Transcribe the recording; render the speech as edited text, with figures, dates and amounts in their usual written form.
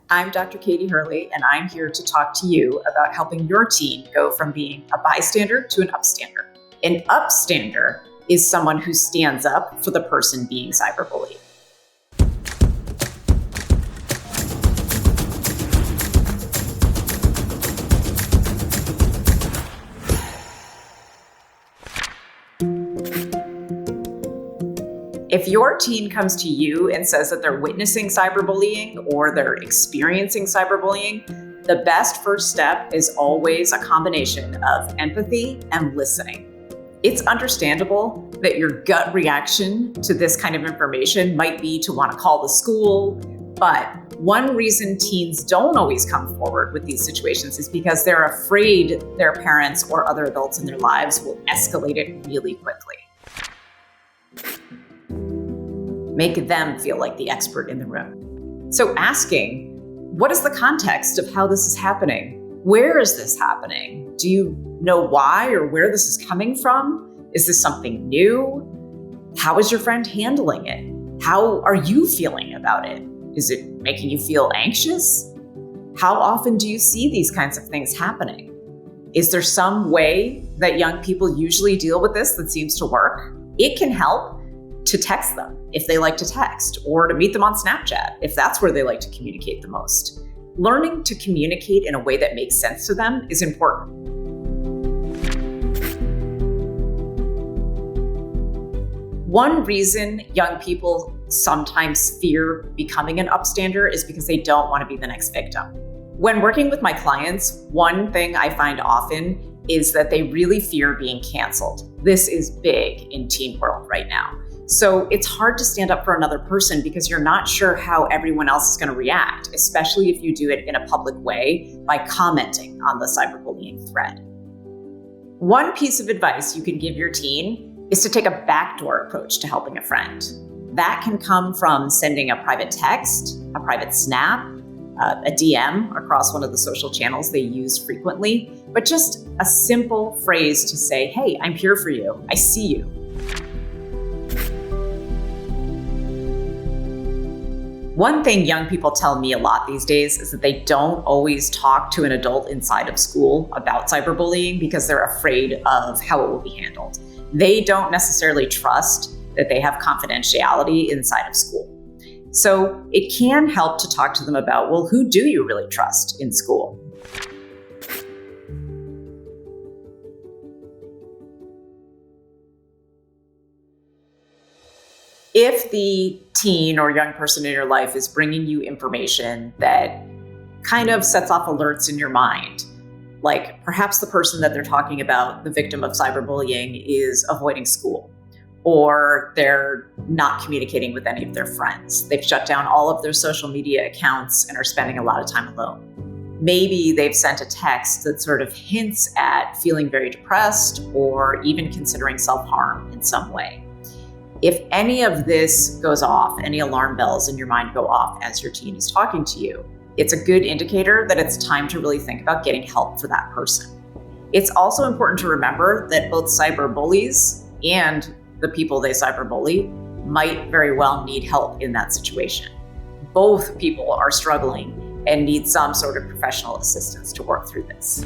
I'm Dr. Katie Hurley, and I'm here to talk to you about helping your teen go from being a bystander to an upstander. An upstander is someone who stands up for the person being cyberbullied. If your teen comes to you and says that they're witnessing cyberbullying or they're experiencing cyberbullying, the best first step is always a combination of empathy and listening. It's understandable that your gut reaction to this kind of information might be to want to call the school, but one reason teens don't always come forward with these situations is because they're afraid their parents or other adults in their lives will escalate it really quickly. Make them feel like the expert in the room. So asking, what is the context of how this is happening? Where is this happening? Do you know why or where this is coming from? Is this something new? How is your friend handling it? How are you feeling about it? Is it making you feel anxious? How often do you see these kinds of things happening? Is there some way that young people usually deal with this that seems to work? It can help to text them if they like to text, or to meet them on Snapchat if that's where they like to communicate the most. Learning to communicate in a way that makes sense to them is important. One reason young people sometimes fear becoming an upstander is because they don't want to be the next victim. When working with my clients, one thing I find often is that they really fear being canceled. This is big in teen world right now. So it's hard to stand up for another person because you're not sure how everyone else is going to react, especially if you do it in a public way by commenting on the cyberbullying thread. One piece of advice you can give your teen is to take a backdoor approach to helping a friend. That can come from sending a private text, a private snap, a DM across one of the social channels they use frequently, but just a simple phrase to say, hey, I'm here for you. I see you. One thing young people tell me a lot these days is that they don't always talk to an adult inside of school about cyberbullying because they're afraid of how it will be handled. They don't necessarily trust that they have confidentiality inside of school. So it can help to talk to them about, well, who do you really trust in school? If the teen or young person in your life is bringing you information that kind of sets off alerts in your mind, like perhaps the person that they're talking about, the victim of cyberbullying, is avoiding school, or they're not communicating with any of their friends. They've shut down all of their social media accounts and are spending a lot of time alone. Maybe they've sent a text that sort of hints at feeling very depressed or even considering self-harm in some way. If any of this goes off, any alarm bells in your mind go off as your teen is talking to you, it's a good indicator that it's time to really think about getting help for that person. It's also important to remember that both cyberbullies and the people they cyberbully might very well need help in that situation. Both people are struggling and need some sort of professional assistance to work through this.